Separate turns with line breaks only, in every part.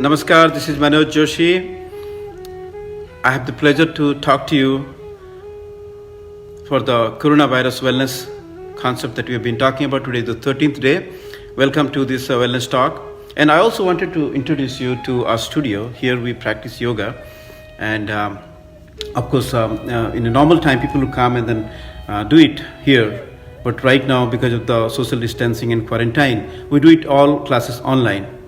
Namaskar, this is Manoj Joshi. I have the pleasure to talk to you for the coronavirus wellness concept that we have been talking about today, the 13th day. Welcome to this wellness talk. And I also wanted to introduce you to our studio. Here we practice yoga. And of course, in a normal time, people will come and then do it here. But right now, because of the social distancing and quarantine, we do it all classes online.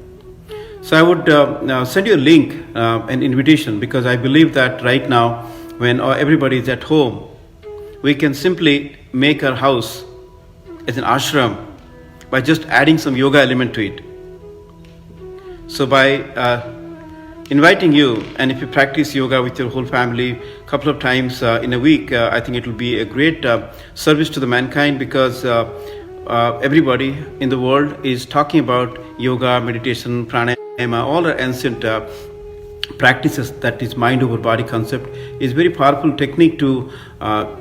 So I would send you a link, an invitation, because I believe that right now, when everybody is at home, we can simply make our house as an ashram by just adding some yoga element to it. So by inviting you, and if you practice yoga with your whole family a couple of times in a week, I think it will be a great service to the mankind, because everybody in the world is talking about yoga, meditation, pranayama, all are ancient practices. That is mind over body concept is very powerful technique to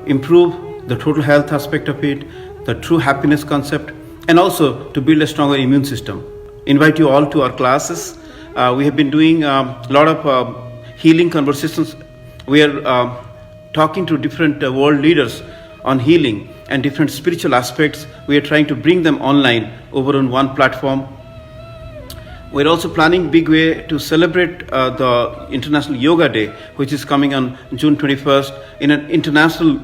improve the total health aspect of it, the true happiness concept, and also to build a stronger immune system. Invite you all to our classes. We have been doing a lot of healing conversations. We are talking to different world leaders on healing and different spiritual aspects. We are trying to bring them online over on one platform. We're also planning big way to celebrate the International Yoga Day, which is coming on June 21st in an international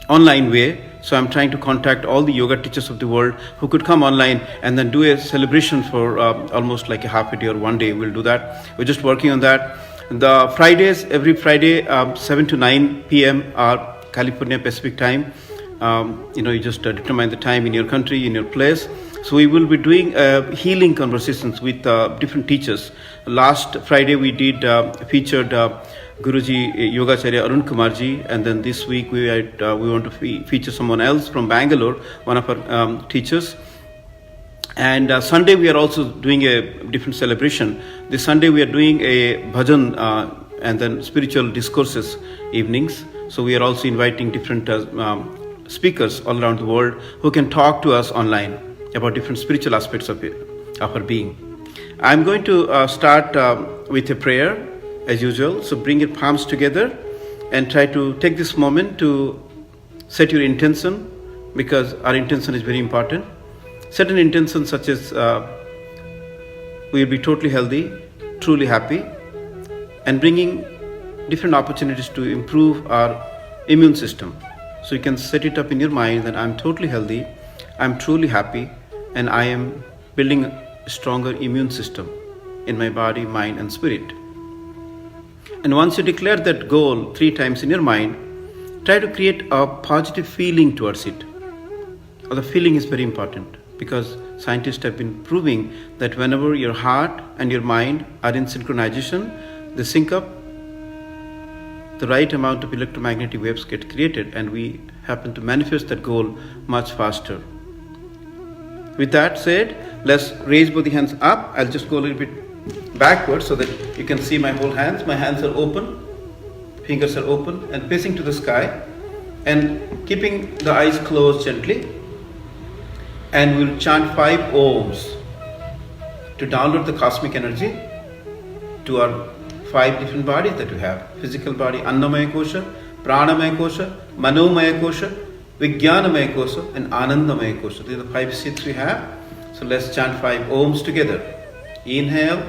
online way. So I'm trying to contact all the yoga teachers of the world who could come online and then do a celebration for almost like a half a day or one day. We'll do that. We're just working on that. The Fridays, every Friday, 7 to 9 p.m. are California Pacific time. You just determine the time in your country, in your place. So we will be doing healing conversations with different teachers. Last Friday we did featured Guruji Yogacharya Arun Kumarji, and then this week we want to feature someone else from Bangalore, one of our teachers. And Sunday we are also doing a different celebration. This Sunday we are doing a bhajan and then spiritual discourses evenings. So we are also inviting different speakers all around the world who can talk to us online about different spiritual aspects of our being. I'm going to start with a prayer as usual. So bring your palms together and try to take this moment to set your intention, because our intention is very important. Set an intention such as we will be totally healthy, truly happy, and bringing different opportunities to improve our immune system. So you can set it up in your mind that I'm totally healthy, I'm truly happy, and I am building a stronger immune system in my body, mind, and spirit. And once you declare that goal 3 times in your mind, try to create a positive feeling towards it. The feeling is very important, because scientists have been proving that whenever your heart and your mind are in synchronization, they sync up, the right amount of electromagnetic waves get created, and we happen to manifest that goal much faster. With that said, let's raise both the hands up. I'll just go a little bit backwards so that you can see my whole hands. My hands are open, fingers are open and facing to the sky, and keeping the eyes closed gently. And we'll chant 5 ohms to download the cosmic energy to our 5 different bodies that we have. Physical body, Annamaya Kosha, Pranamaya Kosha, Manomaya Kosha, Vijnanamaya Kosha, and Anandamaya Kosha. These are the 5 seats we have. So let's chant 5 ohms together. Inhale.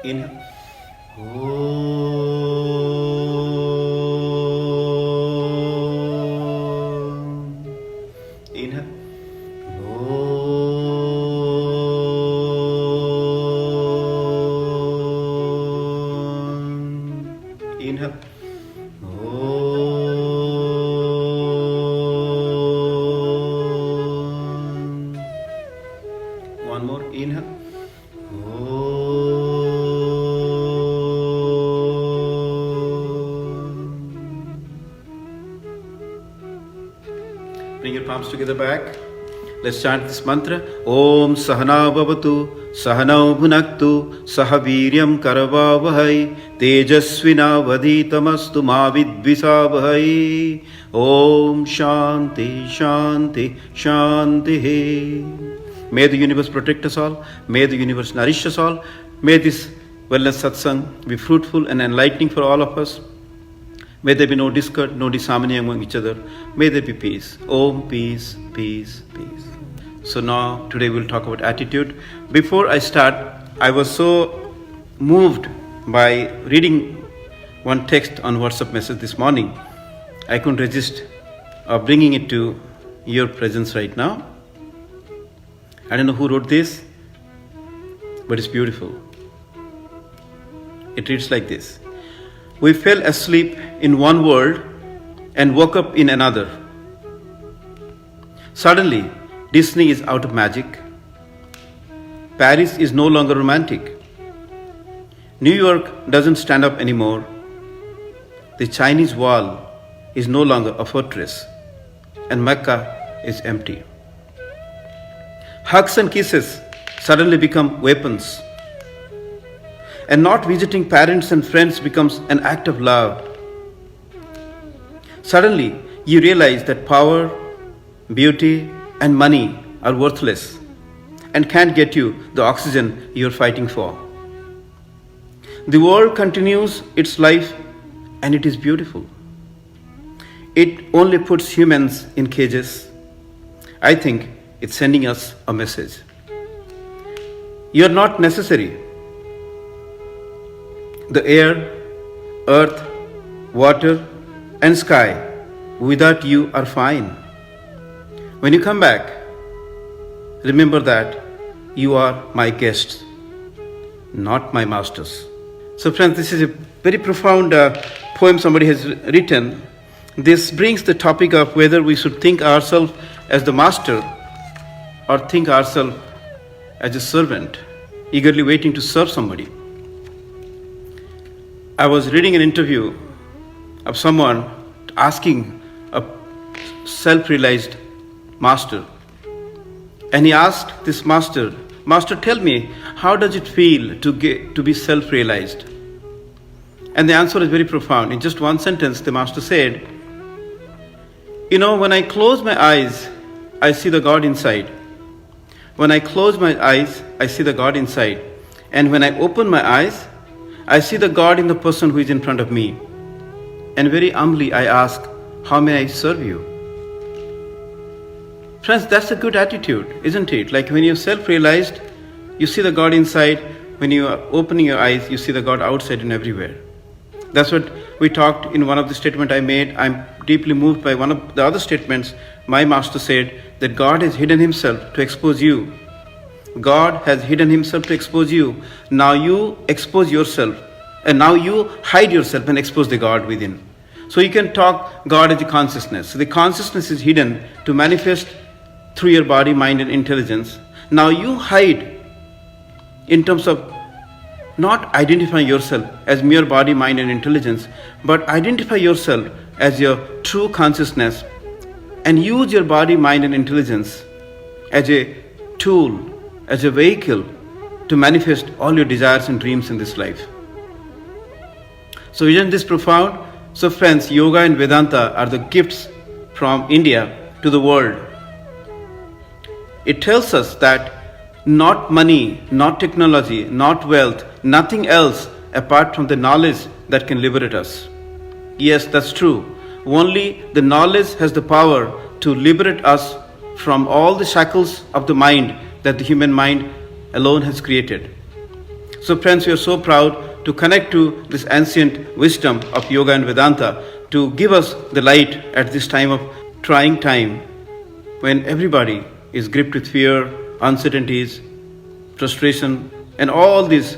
Inhale. Inhale. Inhale. One more. Inhale. Bring your palms together back. Let's chant this mantra. Om Sahana Bhavatu Sahanau bhunaktu sahaviryam karavavahai tejasvinavadhitamastu ma vidvisavahai. Om Shanti Shanti Shanti. May the universe protect us all. May the universe nourish us all. May this wellness satsang be fruitful and enlightening for all of us. May there be no discord, no disharmony among each other. May there be peace. Om, peace, peace, peace. So now, today we'll talk about attitude. Before I start, I was so moved by reading one text on WhatsApp message this morning. I couldn't resist bringing it to your presence right now. I don't know who wrote this, but it's beautiful. It reads like this. We fell asleep in one world and woke up in another. Suddenly, Disney is out of magic. Paris is no longer romantic. New York doesn't stand up anymore. The Chinese wall is no longer a fortress, and Mecca is empty. Hugs and kisses suddenly become weapons, and not visiting parents and friends becomes an act of love. Suddenly, you realize that power, beauty, and money are worthless and can't get you the oxygen you're fighting for. The world continues its life, and it is beautiful. It only puts humans in cages. I think it's sending us a message. You're not necessary. The air, earth, water, and sky without you are fine. When you come back, remember that you are my guests, not my masters. So friends, this is a very profound poem somebody has written. This brings the topic of whether we should think ourselves as the master or think ourselves as a servant, eagerly waiting to serve somebody. I was reading an interview of someone asking a self-realized master, and he asked this master, tell me, how does it feel to be self-realized? And the answer is very profound. In just one sentence, the master said, when I close my eyes, I see the God inside. When I close my eyes, I see the God inside. And when I open my eyes, I see the God in the person who is in front of me. And very humbly I ask, how may I serve you? Friends, that's a good attitude, isn't it? Like when you're self-realized, you see the God inside. When you are opening your eyes, you see the God outside and everywhere. That's what we talked in one of the statements I made. I'm deeply moved by one of the other statements. My master said that God has hidden himself to expose you. God has hidden himself to expose you. Now you expose yourself. And now you hide yourself and expose the God within. So you can talk God as a consciousness. So the consciousness is hidden to manifest through your body, mind, and intelligence. Now you hide in terms of not identifying yourself as mere body, mind, and intelligence, but identify yourself as your true consciousness and use your body, mind, and intelligence as a tool, as a vehicle to manifest all your desires and dreams in this life. So isn't this profound? So friends, yoga and Vedanta are the gifts from India to the world. It tells us that not money, not technology, not wealth, nothing else apart from the knowledge that can liberate us. Yes, that's true. Only the knowledge has the power to liberate us from all the shackles of the mind that the human mind alone has created. So friends, we are so proud to connect to this ancient wisdom of yoga and Vedanta to give us the light at this time of trying time when everybody is gripped with fear, uncertainties, frustration, and all these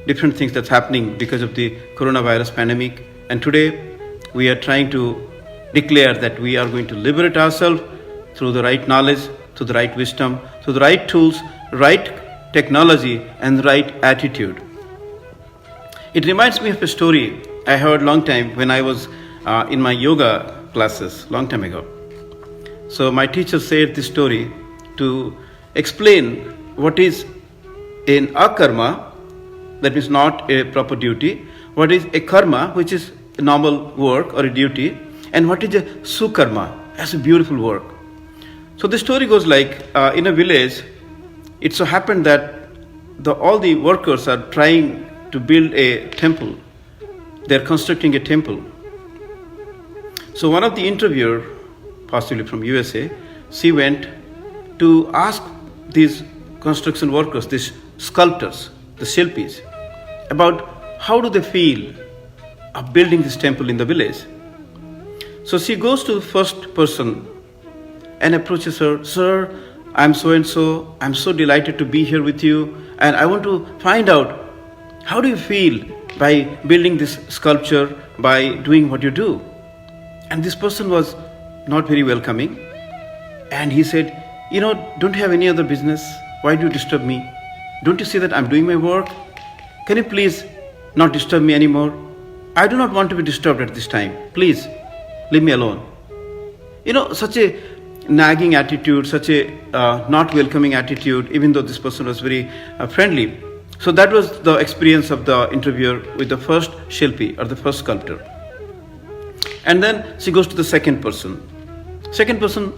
different things that's happening because of the coronavirus pandemic. And today we are trying to declare that we are going to liberate ourselves through the right knowledge, through the right wisdom, through the right tools, right technology, and the right attitude. It reminds me of a story I heard long time when I was in my yoga classes, long time ago. So my teacher said this story to explain what is in akarma, that means not a proper duty, what is a karma, which is a normal work or a duty, and what is a sukarma, as a beautiful work. So the story goes like, in a village, it so happened that all the workers are trying to build a temple. They're constructing a temple. So one of the interviewer, possibly from USA, she went to ask these construction workers, these sculptors, the Shilpis, about how do they feel of building this temple in the village. So she goes to the first person and approaches her, "Sir, I'm so and so, I'm so delighted to be here with you, and I want to find out, how do you feel by building this sculpture, by doing what you do?" And this person was not very welcoming, and he said, "Don't you have any other business? Why do you disturb me? Don't you see that I'm doing my work? Can you please not disturb me anymore? I do not want to be disturbed at this time. Please, leave me alone." Such a nagging attitude, such a not welcoming attitude, even though this person was very friendly. So that was the experience of the interviewer with the first Shilpi, or the first sculptor. And then she goes to the second person. Second person,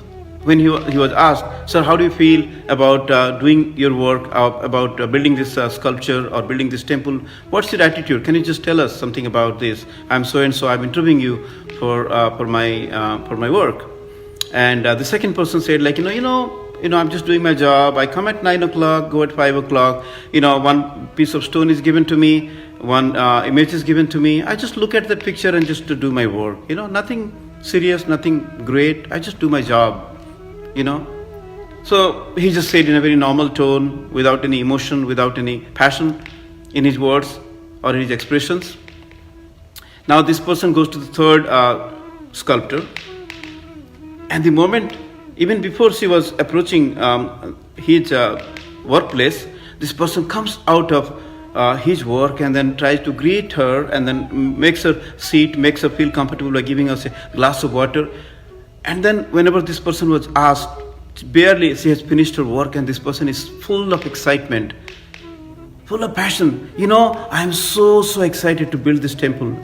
when he was asked, "Sir, how do you feel about doing your work, about building this sculpture or building this temple? What's your attitude? Can you just tell us something about this? I'm so and so. I'm interviewing you for my work." And the second person said, like, I'm just doing my job. I come at 9 o'clock, go at 5 o'clock. One piece of stone is given to me, one image is given to me. I just look at that picture and just to do my work. Nothing serious, nothing great. I just do my job. So he just said in a very normal tone, without any emotion, without any passion in his words or in his expressions. Now this person goes to the third sculptor, and the moment, even before she was approaching his workplace, this person comes out of his work and then tries to greet her, and then makes her sit, makes her feel comfortable by giving us a glass of water. And then whenever this person was asked, barely she has finished her work, and this person is full of excitement, full of passion. I am so excited to build this temple.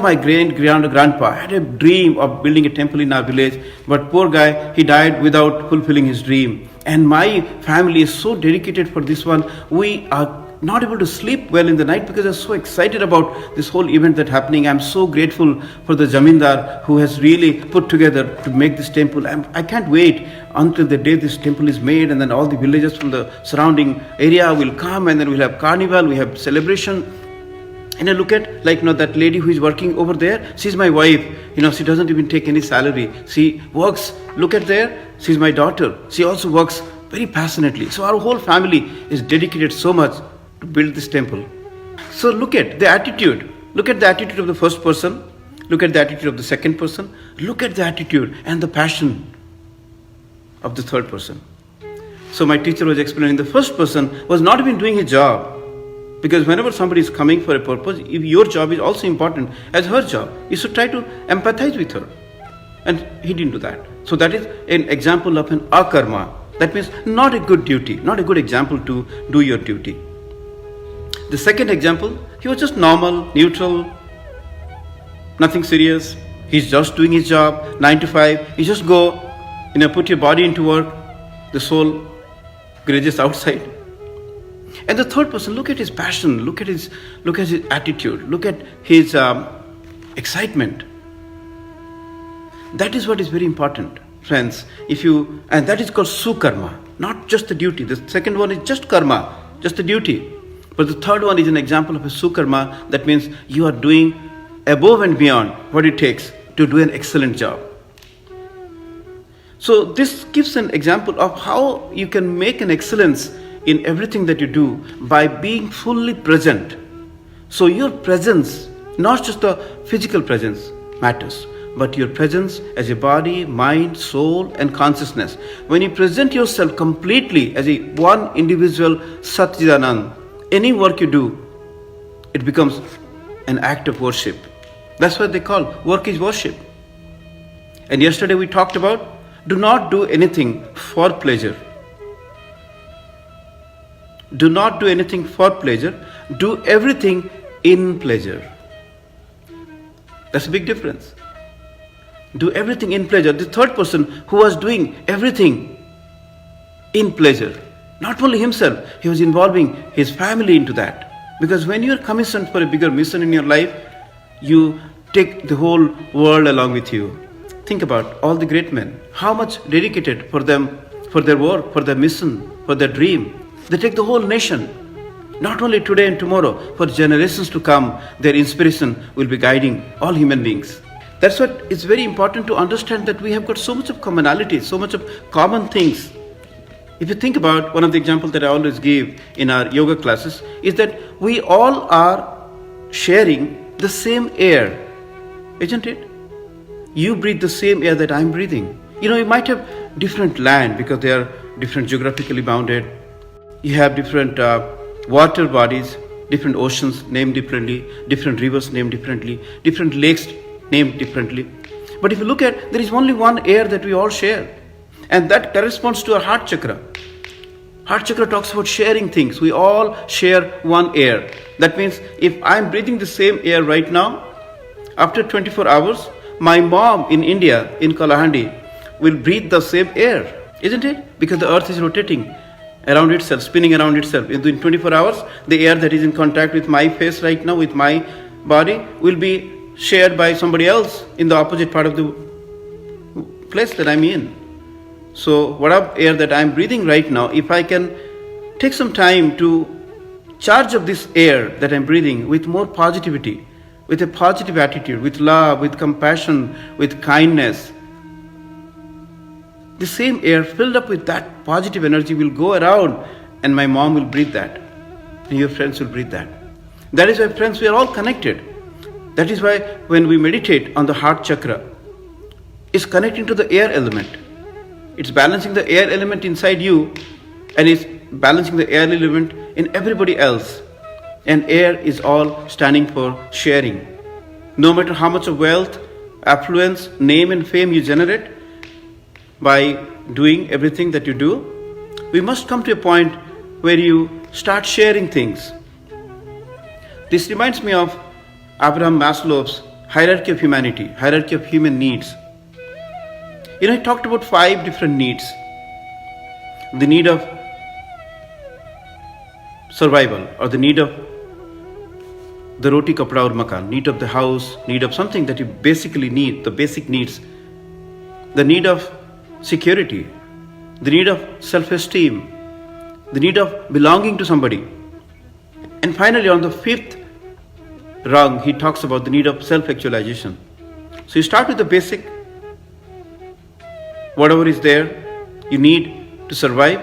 My grandpa had a dream of building a temple in our village, but poor guy, he died without fulfilling his dream. And my family is so dedicated for this one. We are not able to sleep well in the night because I'm so excited about this whole event that's happening. I'm so grateful for the Jamindar who has really put together to make this temple. I can't wait until the day this temple is made, and then all the villagers from the surrounding area will come, and then we'll have carnival, we have celebration. And I look at, that lady who is working over there, she's my wife. She doesn't even take any salary. She works, look at there, she's my daughter. She also works very passionately. So our whole family is dedicated so much to build this temple. So look at the attitude. Look at the attitude of the first person. Look at the attitude of the second person. Look at the attitude and the passion of the third person. So my teacher was explaining the first person was not even doing his job. Because whenever somebody is coming for a purpose, if your job is also important as her job, you should try to empathize with her. And he didn't do that. So that is an example of an akarma. That means not a good duty, not a good example to do your duty. The second example, he was just normal, neutral, nothing serious. He's just doing his job, 9 to 5. You just go, put your body into work. The soul grazes outside. And the third person, look at his passion, look at his attitude, look at his excitement. That is what is very important, friends. And that is called sukarma, not just the duty. The second one is just karma, just the duty. But the third one is an example of a sukarma. That means you are doing above and beyond what it takes to do an excellent job. So this gives an example of how you can make an excellence in everything that you do by being fully present. So your presence, not just the physical presence matters, but your presence as a body, mind, soul and consciousness. When you present yourself completely as a one individual Satchidanand, any work you do, it becomes an act of worship. That's what they call work is worship. And yesterday we talked about do not do anything for pleasure. do not do anything for pleasure, do everything in pleasure. That's a big difference. Do everything in pleasure. The third person who was doing everything in pleasure, not only himself, he was involving his family into that. Because when you are commissioned for a bigger mission in your life, you take the whole world along with you. Think about all the great men, how much dedicated for them, for their work, for their mission, for their dream. They take the whole nation, not only today and tomorrow, for generations to come. Their inspiration will be guiding all human beings. That's what it's very important to understand, that we have got so much of commonality, so much of common things. If you think about, one of the examples that I always give in our yoga classes is that we all are sharing the same air, isn't it? You breathe the same air that I'm breathing. You might have different land because they are different geographically bounded. You have different water bodies, different oceans named differently, different rivers named differently, different lakes named differently. But if you look at, there is only one air that we all share, and that corresponds to our heart chakra. Heart chakra talks about sharing things. We all share one air. That means if I'm breathing the same air right now, after 24 hours, my mom in India, in Kalahandi, will breathe the same air, isn't it? Because the earth is rotating around itself, spinning around itself. In 24 hours, the air that is in contact with my face right now, with my body, will be shared by somebody else in the opposite part of the place that I'm in. So whatever air that I'm breathing right now, if I can take some time to charge up this air that I'm breathing with more positivity, with a positive attitude, with love, with compassion, with kindness, the same air filled up with that positive energy will go around, and my mom will breathe that, and your friends will breathe that. That is why, friends, we are all connected. That is why when we meditate on the heart chakra, it's connecting to the air element. It's balancing the air element inside you, and it's balancing the air element in everybody else. And air is all standing for sharing. No matter how much of wealth, affluence, name and fame you generate by doing everything that you do, we must come to a point where you start sharing things. This reminds me of Abraham Maslow's hierarchy of humanity, hierarchy of human needs. He talked about 5 different needs. The need of survival, or the need of the roti kapda or makan, need of the house, need of something that you basically need, the basic needs. The need of security, the need of self-esteem, the need of belonging to somebody. And finally, on the 5th rung, he talks about the need of self-actualization. So you start with the basic, whatever is there, you need to survive,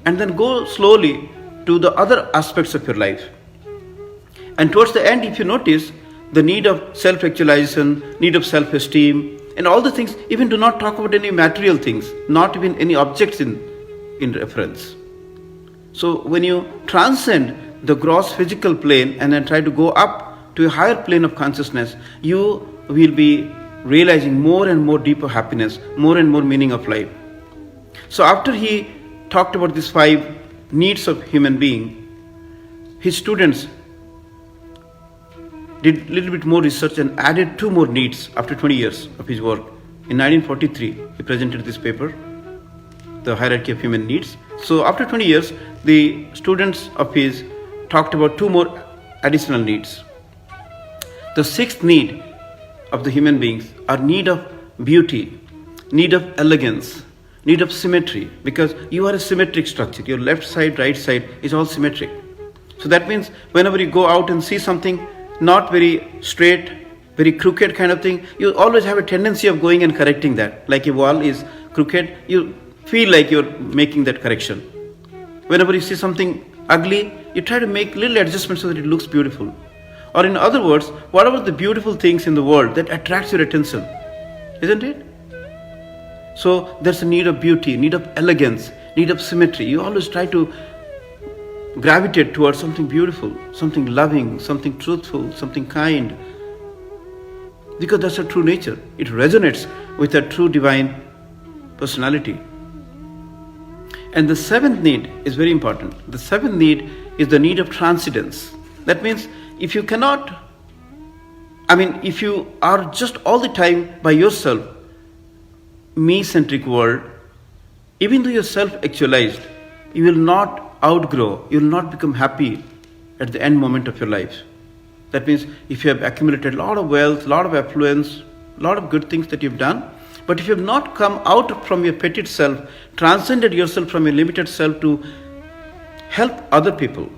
and then go slowly to the other aspects of your life. And towards the end, if you notice, the need of self-actualization, need of self-esteem, and all the things, even do not talk about any material things, not even any objects in reference. So when you transcend the gross physical plane and then try to go up to a higher plane of consciousness, you will be realizing more and more deeper happiness, more and more meaning of life. So after he talked about these 5 needs of human being, his students did a little bit more research and added 2 more needs after 20 years of his work. In 1943, he presented this paper, The Hierarchy of Human Needs. So after 20 years, the students of his talked about 2 more additional needs. The 6th need of the human beings are need of beauty, need of elegance, need of symmetry, because you are a symmetric structure. Your left side, right side is all symmetric. So that means whenever you go out and see something not very straight, very crooked kind of thing, you always have a tendency of going and correcting that. Like a wall is crooked, you feel like you're making that correction. Whenever you see something ugly, you try to make little adjustments so that it looks beautiful. Or in other words, whatever the beautiful things in the world that attracts your attention, isn't it? So there's a need of beauty, need of elegance, need of symmetry. You always try to gravitate towards something beautiful, something loving, something truthful, something kind. Because that's a true nature. It resonates with a true divine personality. And the seventh need is very important. The seventh need is the need of transcendence. That means if you are just all the time by yourself, me-centric world, even though you're self-actualized, you will not outgrow, you will not become happy at the end moment of your life. That means if you have accumulated a lot of wealth, a lot of affluence, a lot of good things that you've done, but if you have not come out from your petite self, transcended yourself from your limited self to help other people,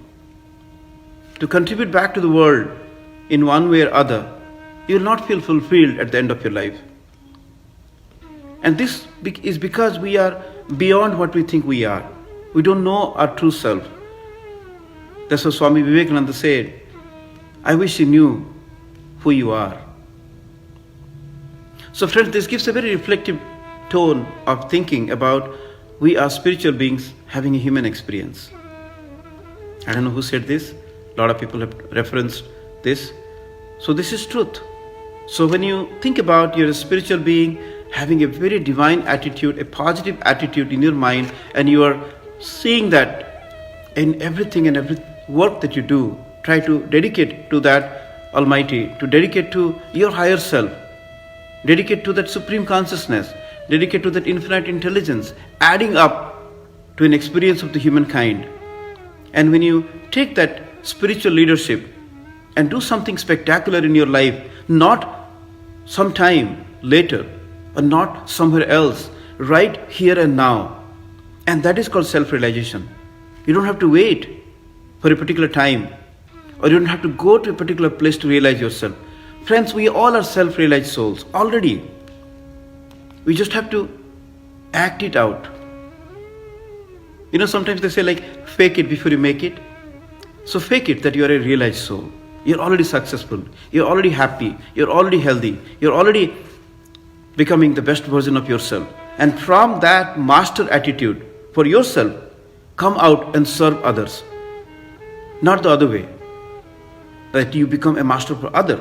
to contribute back to the world in one way or other, you will not feel fulfilled at the end of your life. And this is because we are beyond what we think we are. We don't know our true self. That's what Swami Vivekananda said, I wish you knew who you are. So friends, this gives a very reflective tone of thinking about we are spiritual beings having a human experience. I don't know who said this. A lot of people have referenced this. So this is truth. So when you think about you're a spiritual being having a very divine attitude, a positive attitude in your mind, and you are seeing that in everything and every work that you do, try to dedicate to that Almighty, to dedicate to your higher self, dedicate to that supreme consciousness, dedicate to that infinite intelligence, adding up to an experience of the humankind. And when you take that spiritual leadership and do something spectacular in your life, not sometime later or not somewhere else, right here and now, and that is called self-realization. You don't have to wait for a particular time, or you don't have to go to a particular place to realize yourself. Friends, we all are self-realized souls already. We just have to act it out. Sometimes they say like, fake it before you make it. So fake it that you are a realized soul. You're already successful. You're already happy. You're already healthy. You're already becoming the best version of yourself. And from that master attitude for yourself, come out and serve others. Not the other way, that you become a master for others.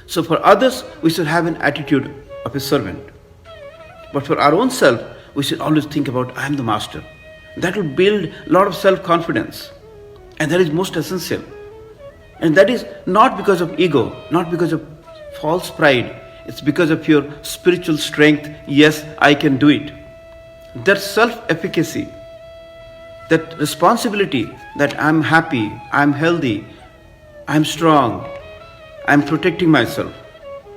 So for others, we should have an attitude of a servant. But for our own self, we should always think about, I am the master. That will build a lot of self-confidence. And that is most essential. And that is not because of ego, not because of false pride. It's because of your spiritual strength. Yes, I can do it. That self-efficacy, that responsibility that I'm happy, I'm healthy, I'm strong, I'm protecting myself.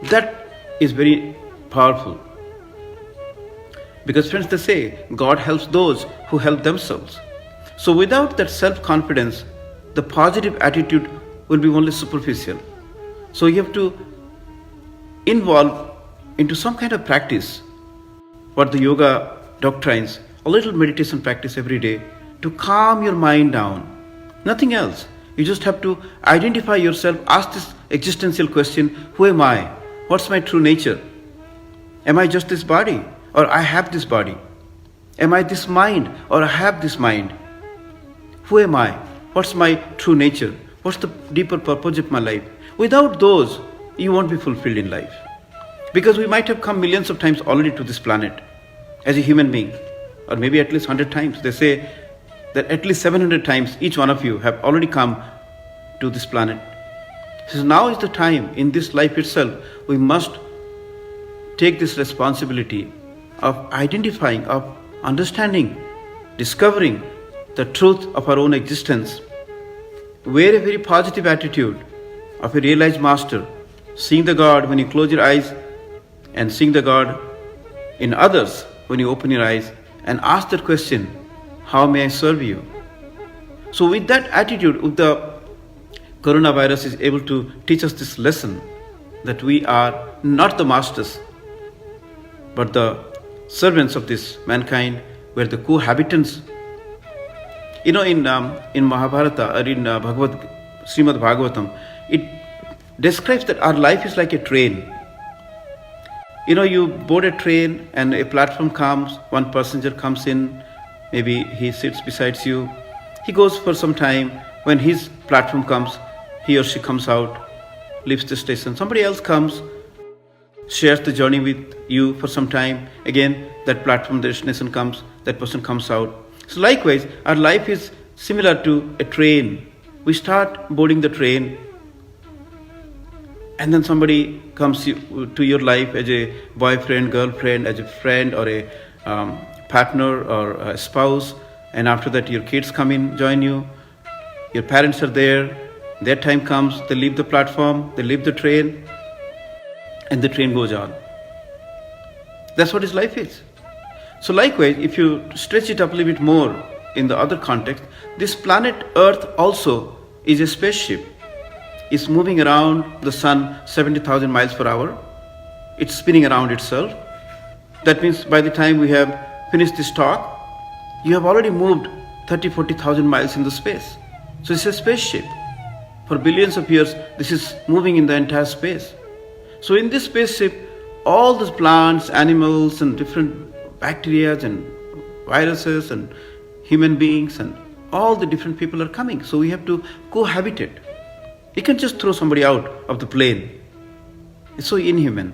That is very powerful. Because friends, they say, God helps those who help themselves. So without that self-confidence, the positive attitude will be only superficial. So you have to involve into some kind of practice, what the yoga doctrines, a little meditation practice every day to calm your mind down. Nothing else. You just have to identify yourself, ask this existential question, who am I? What's my true nature? Am I just this body, or I have this body? Am I this mind, or I have this mind? Who am I? What's my true nature? What's the deeper purpose of my life? Without those, you won't be fulfilled in life. Because we might have come millions of times already to this planet as a human being, or maybe at least 100 times. They say that at least 700 times each one of you have already come to this planet. So now is the time, in this life itself, we must take this responsibility of identifying, of understanding, discovering the truth of our own existence. Wear a very positive attitude of a realized master, seeing the God when you close your eyes and seeing the God in others when you open your eyes, and ask that question, how may I serve you? So with that attitude, the coronavirus is able to teach us this lesson that we are not the masters, but the servants of this mankind. We're the cohabitants. In Mahabharata or in Srimad Bhagavatam, it describes that our life is like a train. You board a train and a platform comes, one passenger comes in, maybe he sits beside you, he goes for some time, when his platform comes, he or she comes out, leaves the station, somebody else comes, shares the journey with you for some time. Again, that platform destination comes, that person comes out. So likewise, our life is similar to a train. We start boarding the train, and then somebody comes to your life as a boyfriend, girlfriend, as a friend, or a partner or a spouse. And after that, your kids come in, join you. Your parents are there. Their time comes, they leave the platform, they leave the train, and the train goes on. That's what his life is. So likewise, if you stretch it up a little bit more in the other context, this planet Earth also is a spaceship. It's moving around the sun 70,000 miles per hour. It's spinning around itself. That means by the time we have finished this talk, you have already moved 30,000-40,000 miles in the space. So it's a spaceship. For billions of years, this is moving in the entire space. So in this spaceship, all these plants, animals, and different bacteria and viruses and human beings and all the different people are coming. So we have to cohabitate. You can just throw somebody out of the plane. It's so inhuman.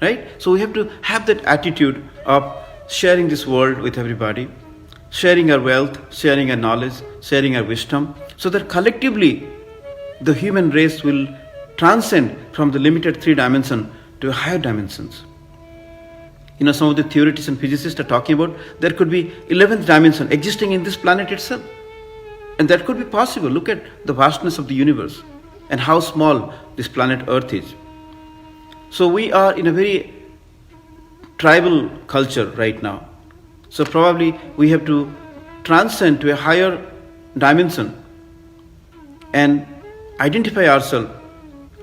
Right? So we have to have that attitude of sharing this world with everybody, sharing our wealth, sharing our knowledge, sharing our wisdom, so that collectively the human race will transcend from the limited 3 dimension to higher dimensions. You know, some of the theorists and physicists are talking about there could be 11th dimension existing in this planet itself. And that could be possible. Look at the vastness of the universe and how small this planet Earth is. So we are in a very tribal culture right now. So probably we have to transcend to a higher dimension and identify ourselves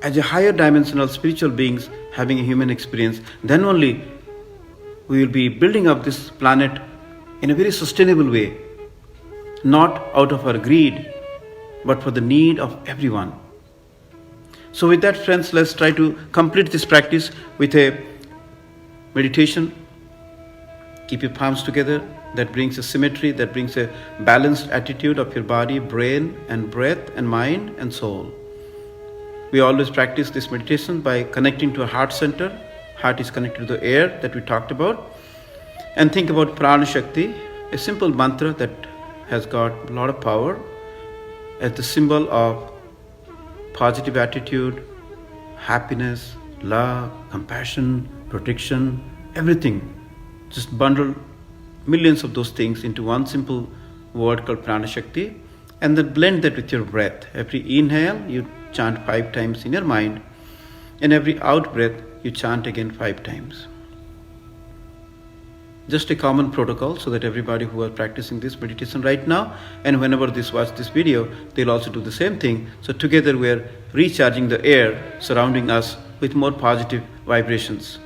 as a higher dimensional spiritual beings having a human experience. Then only we will be building up this planet in a very sustainable way, not out of our greed, but for the need of everyone. So with that, friends, let's try to complete this practice with a meditation. Keep your palms together. That brings a symmetry, that brings a balanced attitude of your body, brain, and breath, and mind, and soul. We always practice this meditation by connecting to a heart center. Heart is connected to the air that we talked about. And think about Prana Shakti, a simple mantra that has got a lot of power as the symbol of positive attitude, happiness, love, compassion, protection, everything. Just bundle millions of those things into one simple word called Prana Shakti, and then blend that with your breath. Every inhale, you chant 5 times in your mind, and every out breath, you chant again 5 times. Just a common protocol so that everybody who are practicing this meditation right now and whenever they watch this video, they'll also do the same thing. So together we are recharging the air surrounding us with more positive vibrations.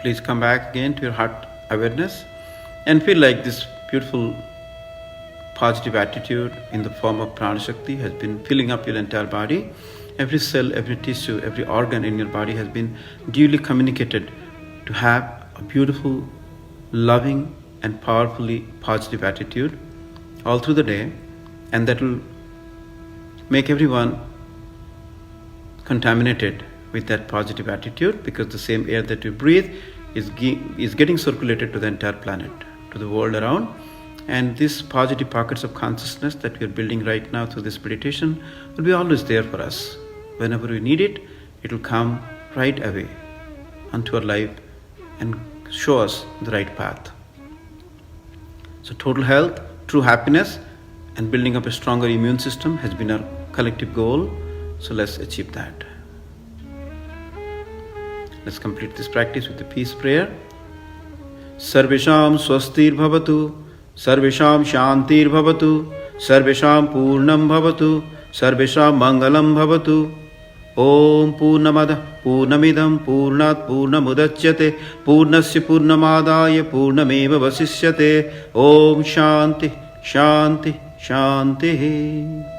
Please come back again to your heart awareness and feel like this beautiful positive attitude in the form of Prana Shakti has been filling up your entire body. Every cell, every tissue, every organ in your body has been duly communicated to have a beautiful, loving and powerfully positive attitude all through the day, and that will make everyone contaminated with that positive attitude, because the same air that we breathe is getting circulated to the entire planet, to the world around. And these positive pockets of consciousness that we are building right now through this meditation will be always there for us. Whenever we need it, it will come right away onto our life and show us the right path. So total health, true happiness, and building up a stronger immune system has been our collective goal. So let's achieve that. Let's complete this practice with the peace prayer. Sarvesham swastir bhavatu, Sarvesham shantir bhavatu, Sarvesham purnam bhavatu, Sarvesham mangalam bhavatu. Om Purnamada Purnamidam Purnat Purnamudachyate Purnasya Purnamadaya Purnameva Vasishyate. Om Shanti Shanti Shanti.